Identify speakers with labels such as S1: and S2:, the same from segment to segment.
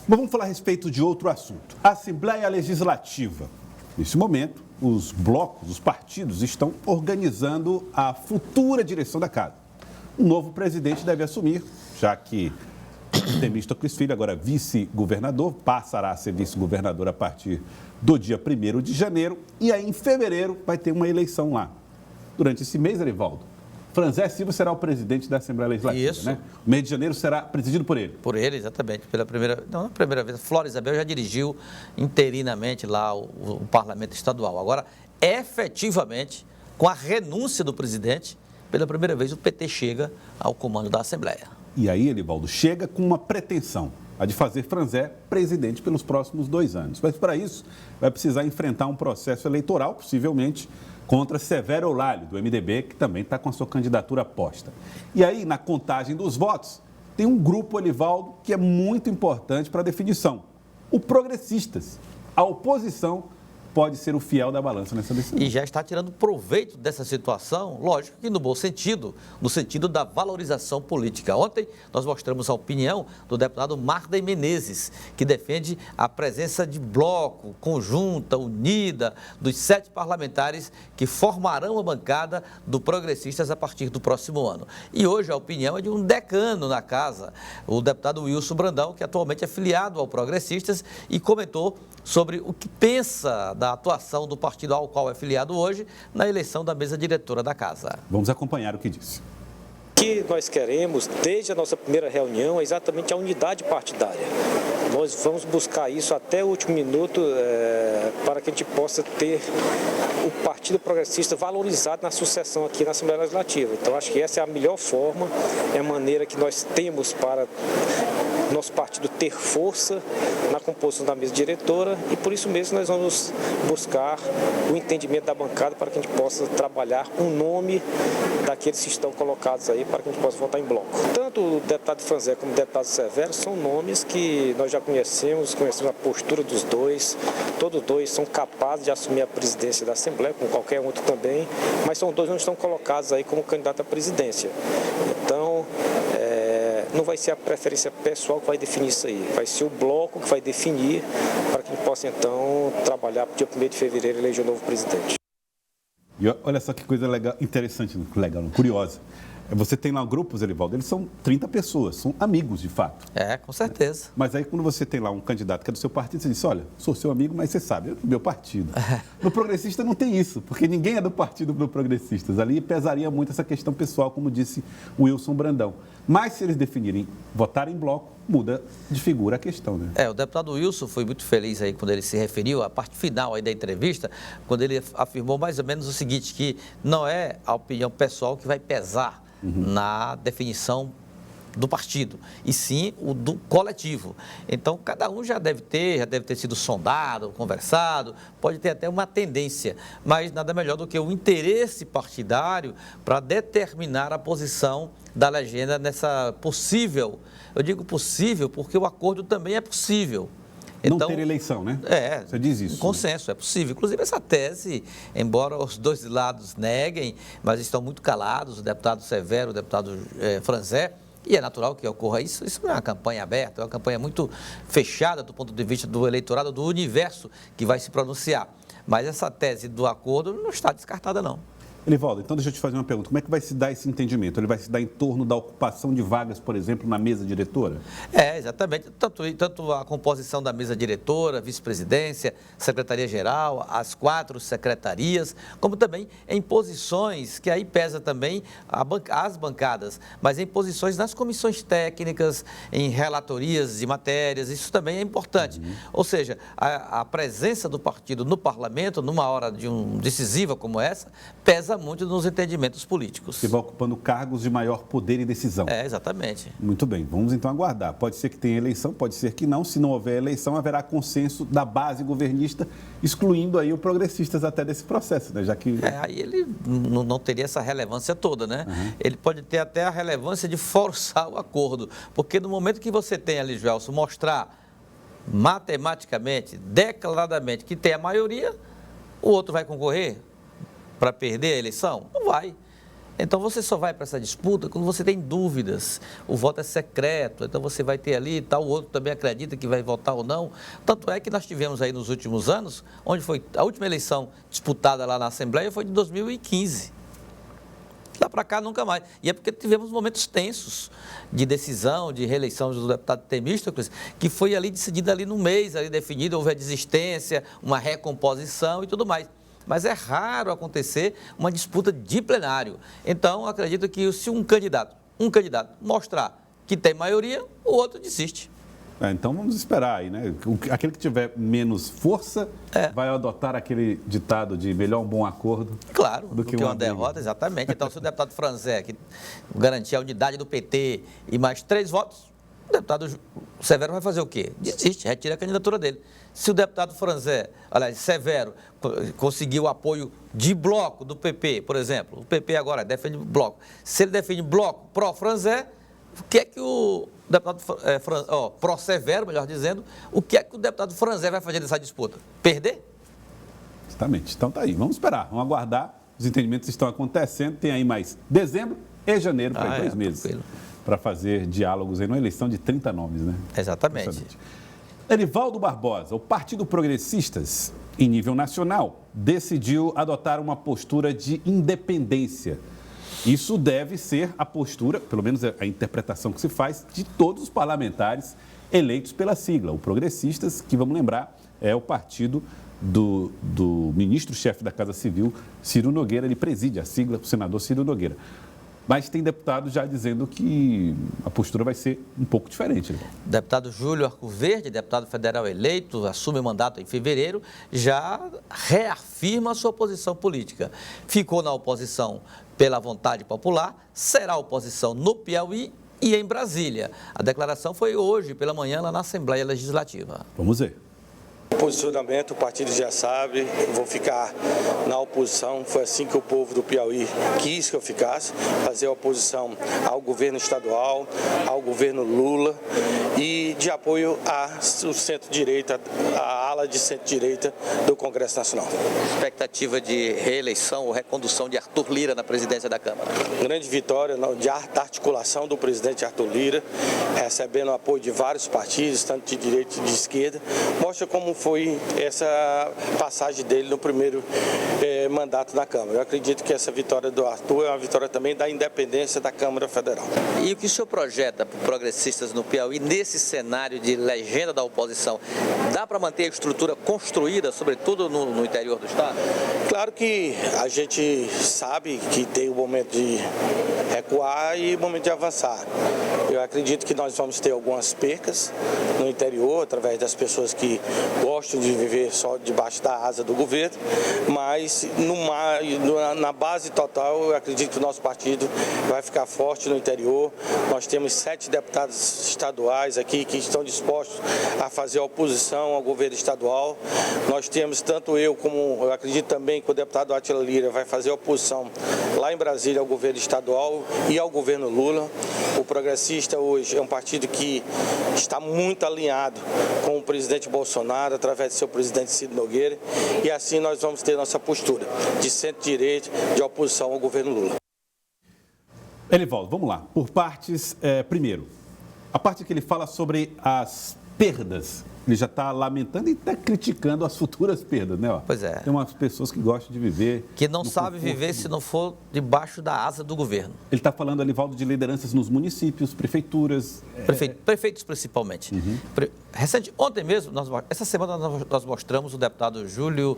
S1: Mas vamos falar a respeito de outro assunto. A Assembleia Legislativa. Nesse momento, os blocos, os partidos estão organizando a futura direção da casa. Um novo presidente deve assumir, já que Temístocles Filho, agora vice-governador, passará a ser vice-governador a partir do dia 1º de janeiro. E aí, em fevereiro, vai ter uma eleição lá. Durante esse mês, Arivaldo, Franzé Silva será o presidente da Assembleia Legislativa,
S2: Isso.
S1: né? O mês de janeiro será presidido por ele.
S2: Por ele, exatamente. Não a primeira vez. Flora Isabel já dirigiu interinamente lá o Parlamento Estadual. Agora, efetivamente, com a renúncia do presidente, pela primeira vez o PT chega ao comando da Assembleia.
S1: E aí, Arivaldo, chega com uma pretensão, a de fazer Franzé presidente pelos próximos 2 anos. Mas, para isso, vai precisar enfrentar um processo eleitoral, possivelmente, contra Severo Eulálio, do MDB, que também está com a sua candidatura posta. E aí, na contagem dos votos, tem um grupo, Arivaldo, que é muito importante para a definição. O Progressistas. A oposição pode ser o fiel da balança nessa decisão.
S2: E já está tirando proveito dessa situação, lógico que no bom sentido, no sentido da valorização política. Ontem nós mostramos a opinião do deputado Mardem Menezes, que defende a presença de bloco, conjunta, unida, dos 7 parlamentares que formarão a bancada do Progressistas a partir do próximo ano. E hoje a opinião é de um decano na casa, o deputado Wilson Brandão, que atualmente é filiado ao Progressistas, e comentou sobre o que pensa da atuação do partido ao qual é filiado hoje na eleição da mesa diretora da casa.
S1: Vamos acompanhar o que disse.
S3: O que nós queremos, desde a nossa primeira reunião, é exatamente a unidade partidária. Nós vamos buscar isso até o último minuto para que a gente possa ter o Partido Progressista valorizado na sucessão aqui na Assembleia Legislativa. Então, acho que essa é a melhor forma, é a maneira que nós temos para nosso partido ter força na composição da mesa diretora e por isso mesmo nós vamos buscar o entendimento da bancada para que a gente possa trabalhar um nome daqueles que estão colocados aí para que a gente possa votar em bloco. Tanto o deputado Franzé como o deputado Severo são nomes que nós já conhecemos a postura dos dois, todos dois são capazes de assumir a presidência da Assembleia, como qualquer outro também, mas são dois que não estão colocados aí como candidato à presidência. Então, não vai ser a preferência pessoal que vai definir isso aí, vai ser o bloco que vai definir para que a gente possa, então, trabalhar para o dia 1º de fevereiro e eleger o novo presidente.
S1: E olha só que coisa legal, interessante, legal, curiosa. Você tem lá grupos, Arivaldo, eles são 30 pessoas, são amigos de fato.
S2: É, com certeza.
S1: Mas aí quando você tem lá um candidato que é do seu partido, você diz, olha, sou seu amigo, mas você sabe, é do meu partido. No Progressista não tem isso, porque ninguém é do partido do Progressistas. Ali pesaria muito essa questão pessoal, como disse o Wilson Brandão. Mas se eles definirem votar em bloco, muda de figura a questão, né?
S2: O deputado Wilson foi muito feliz aí quando ele se referiu à parte final aí da entrevista, quando ele afirmou mais ou menos o seguinte, que não é a opinião pessoal que vai pesar na definição do partido, e sim o do coletivo. Então, cada um já deve ter sido sondado, conversado, pode ter até uma tendência, mas nada melhor do que o interesse partidário para determinar a posição da legenda nessa possível, eu digo possível porque o acordo também é possível.
S1: Então, não ter eleição, né? Você diz isso.
S2: Um consenso, é possível. Inclusive, essa tese, embora os dois lados neguem, mas estão muito calados, o deputado Severo, o deputado Franzé, e é natural que ocorra isso. Isso não é uma campanha aberta, é uma campanha muito fechada do ponto de vista do eleitorado, do universo que vai se pronunciar. Mas essa tese do acordo não está descartada, não.
S1: Elivaldo, então deixa eu te fazer uma pergunta. Como é que vai se dar esse entendimento? Ele vai se dar em torno da ocupação de vagas, por exemplo, na mesa diretora?
S2: Exatamente. Tanto a composição da mesa diretora, vice-presidência, secretaria-geral, as 4 secretarias, como também em posições, que aí pesa também as bancadas, mas em posições nas comissões técnicas, em relatorias de matérias, isso também é importante. Ou seja, a presença do partido no parlamento, numa hora decisiva como essa, pesa muito nos entendimentos políticos.
S1: Você vai ocupando cargos de maior poder e decisão.
S2: Exatamente.
S1: Muito bem, vamos então aguardar. Pode ser que tenha eleição, pode ser que não. Se não houver eleição, haverá consenso da base governista, excluindo aí o Progressistas até desse processo, né? Já que...
S2: aí ele não teria essa relevância toda, né? Ele pode ter até a relevância de forçar o acordo, porque no momento que você tem ali, Joelson, mostrar matematicamente, declaradamente, que tem a maioria, o outro vai concorrer para perder a eleição? Não vai. Então você só vai para essa disputa quando você tem dúvidas. O voto é secreto, então você vai ter ali, tal, o outro também acredita que vai votar ou não. Tanto é que nós tivemos aí nos últimos anos, onde foi a última eleição disputada lá na Assembleia foi de 2015. Lá para cá nunca mais. E é porque tivemos momentos tensos de decisão, de reeleição do deputado Temístocles, que foi ali decidido ali no mês, ali definido, houve a desistência, uma recomposição e tudo mais. Mas é raro acontecer uma disputa de plenário. Então, acredito que se um candidato mostrar que tem maioria, o outro desiste.
S1: Então vamos esperar aí, né? Aquele que tiver menos força vai adotar aquele ditado de melhor um bom acordo.
S2: Claro, do que uma derrota, exatamente. Então, se o deputado Franzé, que garantia a unidade do PT e mais 3 votos, o deputado Severo vai fazer o quê? Desiste, retira a candidatura dele. Se o deputado Severo conseguiu o apoio de bloco do PP, por exemplo, o PP agora defende bloco. Se ele defende bloco pró-Franzé, o que é que o deputado pró-Severo, melhor dizendo, o que é que o deputado Franzé vai fazer nessa disputa? Perder?
S1: Exatamente. Então tá aí, vamos esperar, vamos aguardar. Os entendimentos estão acontecendo, tem aí mais dezembro e janeiro, para 2 meses, para fazer diálogos aí numa eleição de 30 nomes, né?
S2: Exatamente.
S1: Erivaldo Barbosa, o Partido Progressistas, em nível nacional, decidiu adotar uma postura de independência. Isso deve ser a postura, pelo menos a interpretação que se faz, de todos os parlamentares eleitos pela sigla. O Progressistas, que vamos lembrar, é o partido do ministro-chefe da Casa Civil, Ciro Nogueira. Ele preside a sigla, o senador Ciro Nogueira. Mas tem deputados já dizendo que a postura vai ser um pouco diferente. Né?
S2: Deputado Júlio Arcoverde, deputado federal eleito, assume o mandato em fevereiro, já reafirma a sua posição política. Ficou na oposição pela vontade popular, será oposição no Piauí e em Brasília. A declaração foi hoje, pela manhã, lá na Assembleia Legislativa.
S1: Vamos ver.
S4: Posicionamento, o partido já sabe, vou ficar na oposição, foi assim que o povo do Piauí quis que eu ficasse, fazer oposição ao governo estadual, ao governo Lula e de apoio ao centro-direita, à ala de centro-direita do Congresso Nacional.
S2: Expectativa de reeleição ou recondução de Arthur Lira na presidência da Câmara?
S4: Grande vitória da articulação do presidente Arthur Lira, recebendo o apoio de vários partidos, tanto de direita e de esquerda, mostra como foi essa passagem dele no primeiro mandato na Câmara. Eu acredito que essa vitória do Arthur é uma vitória também da independência da Câmara Federal.
S2: E o que o senhor projeta para Progressistas no Piauí nesse cenário de legenda da oposição? Dá para manter a estrutura construída, sobretudo no interior do Estado?
S4: Claro que a gente sabe que tem o momento de recuar e o momento de avançar. Eu acredito que nós vamos ter algumas percas no interior, através das pessoas que gostam de viver só debaixo da asa do governo, mas na base total, eu acredito que o nosso partido vai ficar forte no interior. Nós temos 7 deputados estaduais aqui que estão dispostos a fazer oposição ao governo estadual. Nós temos tanto eu como eu acredito também que o deputado Átila Lira vai fazer oposição lá em Brasília ao governo estadual e ao governo Lula. O Progressista hoje é um partido que está muito alinhado com o presidente Bolsonaro, através do seu presidente Ciro Nogueira, e assim nós vamos ter nossa postura de centro-direita, de oposição ao governo Lula.
S1: Elivaldo, vamos lá. Por partes, primeiro, a parte que ele fala sobre as perdas. Ele já está lamentando e até criticando as futuras perdas, né?
S2: Pois é.
S1: Tem umas pessoas que gostam de viver...
S2: Que não sabem viver se não for debaixo da asa do governo.
S1: Ele está falando, Elivaldo, de lideranças nos municípios, prefeituras...
S2: Prefeitos principalmente.
S1: Uhum.
S2: Ontem mesmo, essa semana nós mostramos o deputado Júlio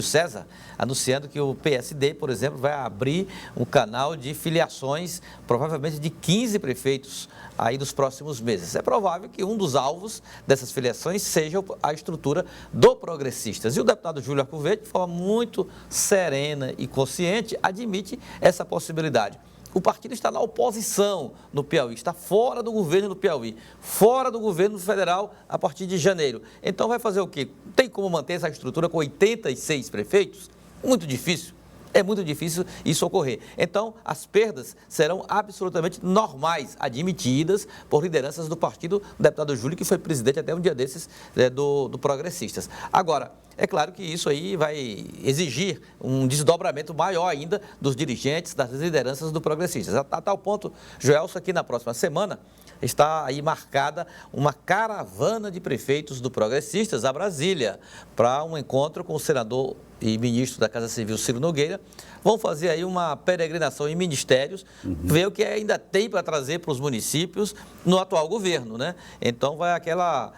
S2: César anunciando que o PSD, por exemplo, vai abrir um canal de filiações, provavelmente de 15 prefeitos aí nos próximos meses. É provável que um dos alvos dessas filiações seja a estrutura do Progressistas. E o deputado Júlio Arcoverde, de forma muito serena e consciente, admite essa possibilidade. O partido está na oposição no Piauí, está fora do governo do Piauí, fora do governo federal a partir de janeiro. Então vai fazer o quê? Tem como manter essa estrutura com 86 prefeitos? Muito difícil. é muito difícil isso ocorrer. Então, as perdas serão absolutamente normais, admitidas por lideranças do partido do deputado Júlio, que foi presidente até um dia desses do Progressistas. Agora, é claro que isso aí vai exigir um desdobramento maior ainda dos dirigentes, das lideranças do Progressistas. A tal ponto, Joelson, aqui na próxima semana, está aí marcada uma caravana de prefeitos do Progressistas a Brasília, para um encontro com o senador e ministro da Casa Civil, Ciro Nogueira. Vão fazer aí uma peregrinação em ministérios, ver o que ainda tem para trazer para os municípios no atual governo, né? Então vai aquela,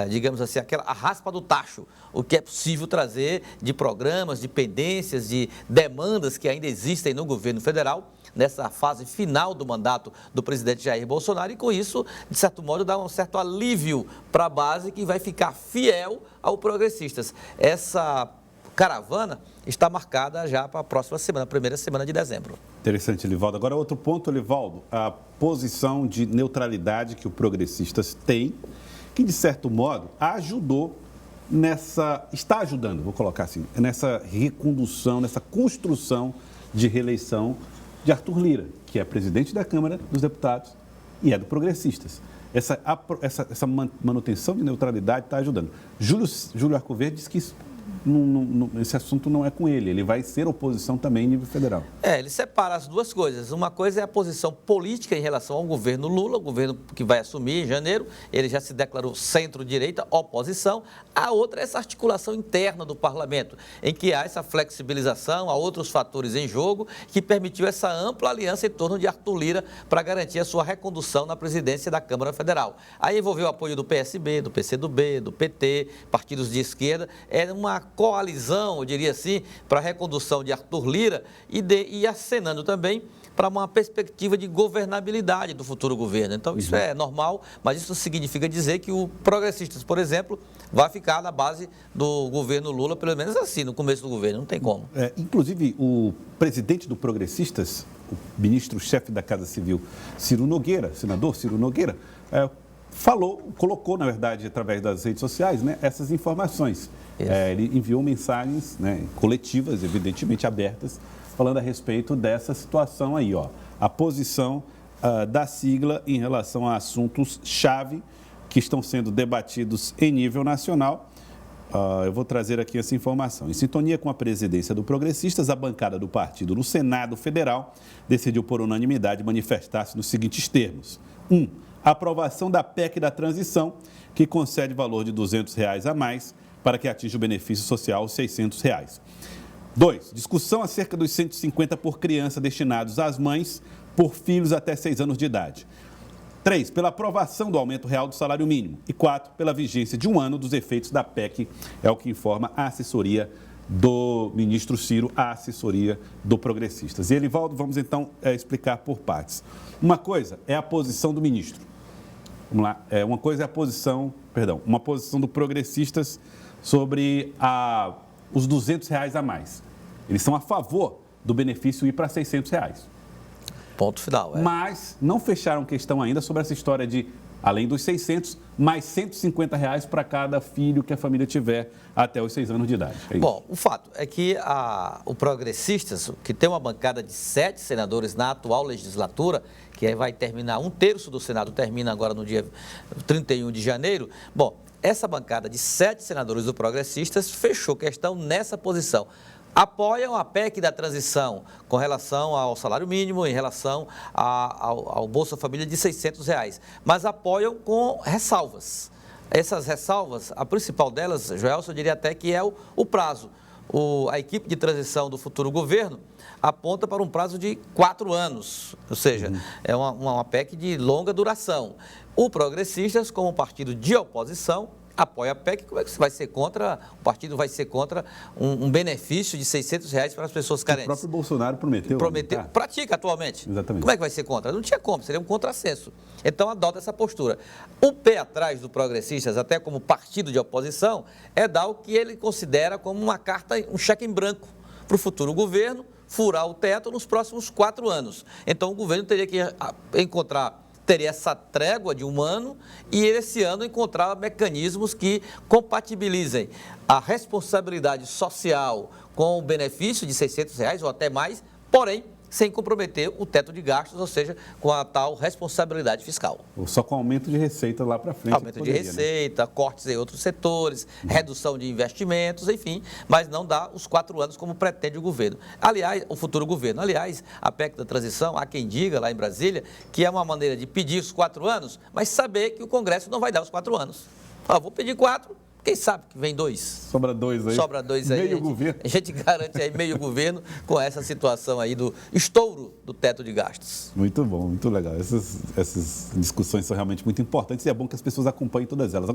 S2: digamos assim, a raspa do tacho, o que é possível trazer de programas, de pendências, de demandas que ainda existem no governo federal, nessa fase final do mandato do presidente Jair Bolsonaro, e com isso, de certo modo, dá um certo alívio para a base que vai ficar fiel ao Progressistas. Essa caravana está marcada já para a próxima semana, a primeira semana de dezembro.
S1: Interessante, Elivaldo. Agora, outro ponto, Elivaldo, a posição de neutralidade que o Progressistas tem, que, de certo modo, está ajudando, vou colocar assim, nessa recondução, nessa construção de reeleição de Arthur Lira, que é presidente da Câmara dos Deputados e é do Progressistas. Essa manutenção de neutralidade está ajudando. Júlio Arcoverde diz que esse assunto não é com ele vai ser oposição também em nível federal.
S2: Ele separa as duas coisas. Uma coisa é a posição política em relação ao governo Lula, o governo que vai assumir em janeiro, ele já se declarou centro-direita, oposição. A outra é essa articulação interna do parlamento, em que há essa flexibilização, há outros fatores em jogo, que permitiu essa ampla aliança em torno de Arthur Lira para garantir a sua recondução na presidência da Câmara Federal. Aí envolveu o apoio do PSB, do PCdoB, do PT, partidos de esquerda. Era uma coalizão, eu diria assim, para a recondução de Arthur Lira e acenando também para uma perspectiva de governabilidade do futuro governo. Então, isso é normal, mas isso significa dizer que o Progressistas, por exemplo, vai ficar na base do governo Lula, pelo menos assim, no começo do governo, não tem como.
S1: Inclusive, o presidente do Progressistas, o ministro-chefe da Casa Civil, Ciro Nogueira, senador Ciro Nogueira, colocou, na verdade, através das redes sociais, né, essas informações. Ele enviou mensagens, né, coletivas, evidentemente abertas, falando a respeito dessa situação aí, a posição da sigla em relação a assuntos-chave que estão sendo debatidos em nível nacional. Eu vou trazer aqui essa informação. Em sintonia com a presidência do Progressistas, a bancada do partido no Senado Federal decidiu por unanimidade manifestar-se nos seguintes termos. 1. A aprovação da PEC da transição, que concede valor de R$ 200 a mais para que atinja o benefício social aos R$ 600. 2. Discussão acerca dos 150 por criança destinados às mães por filhos até 6 anos de idade. 3. Pela aprovação do aumento real do salário mínimo. E 4. Pela vigência de 1 ano dos efeitos da PEC, é o que informa a assessoria do ministro Ciro, a assessoria do Progressistas. E, Elivaldo, vamos então explicar por partes. Uma coisa é a posição do ministro. Vamos lá. Uma posição do Progressistas sobre os R$ 200 a mais. Eles são a favor do benefício ir para R$ 600.
S2: Ponto final.
S1: Mas não fecharam questão ainda sobre essa história de, além dos 600, mais R$ 150 para cada filho que a família tiver até os 6 anos de idade.
S2: Bom, o fato é que o Progressistas, que tem uma bancada de 7 senadores na atual legislatura, que vai terminar, 1/3 do Senado termina agora no dia 31 de janeiro, essa bancada de 7 senadores do Progressistas fechou questão nessa posição. Apoiam a PEC da transição com relação ao salário mínimo, em relação ao Bolsa Família de R$ 600, mas apoiam com ressalvas. Essas ressalvas, a principal delas, Joelson, eu diria até que é o prazo. A equipe de transição do futuro governo aponta para um prazo de 4 anos, ou seja, é uma PEC de longa duração. O Progressistas, como partido de oposição, apoia a PEC. Como é que você vai ser contra? O partido vai ser contra um benefício de R$ 600 para as pessoas carentes.
S1: O próprio Bolsonaro prometeu.
S2: Pratica atualmente.
S1: Exatamente.
S2: Como é que vai ser contra? Não tinha como, seria um contrassenso. Então adota essa postura. O pé atrás do Progressistas, até como partido de oposição, é dar o que ele considera como uma carta, um cheque em branco para o futuro governo furar o teto nos próximos 4 anos. Então o governo teria que encontrar teria essa trégua de um ano e esse ano encontrar mecanismos que compatibilizem a responsabilidade social com o benefício de R$600 ou até mais, porém, sem comprometer o teto de gastos, ou seja, com a tal responsabilidade fiscal.
S1: Ou só com aumento de receita lá para frente.
S2: Aumento de receita, cortes em outros setores, redução de investimentos, enfim, mas não dá os 4 anos como pretende o governo. Aliás, o futuro governo. Aliás, a PEC da transição, há quem diga lá em Brasília que é uma maneira de pedir os 4 anos, mas saber que o Congresso não vai dar os 4 anos. Vou pedir 4. Quem sabe que vem 2?
S1: Sobra 2 aí.
S2: Sobra 2 aí.
S1: Meio governo.
S2: A gente garante aí meio governo com essa situação aí do estouro do teto de gastos.
S1: Muito bom, muito legal. Essas discussões são realmente muito importantes e é bom que as pessoas acompanhem todas elas.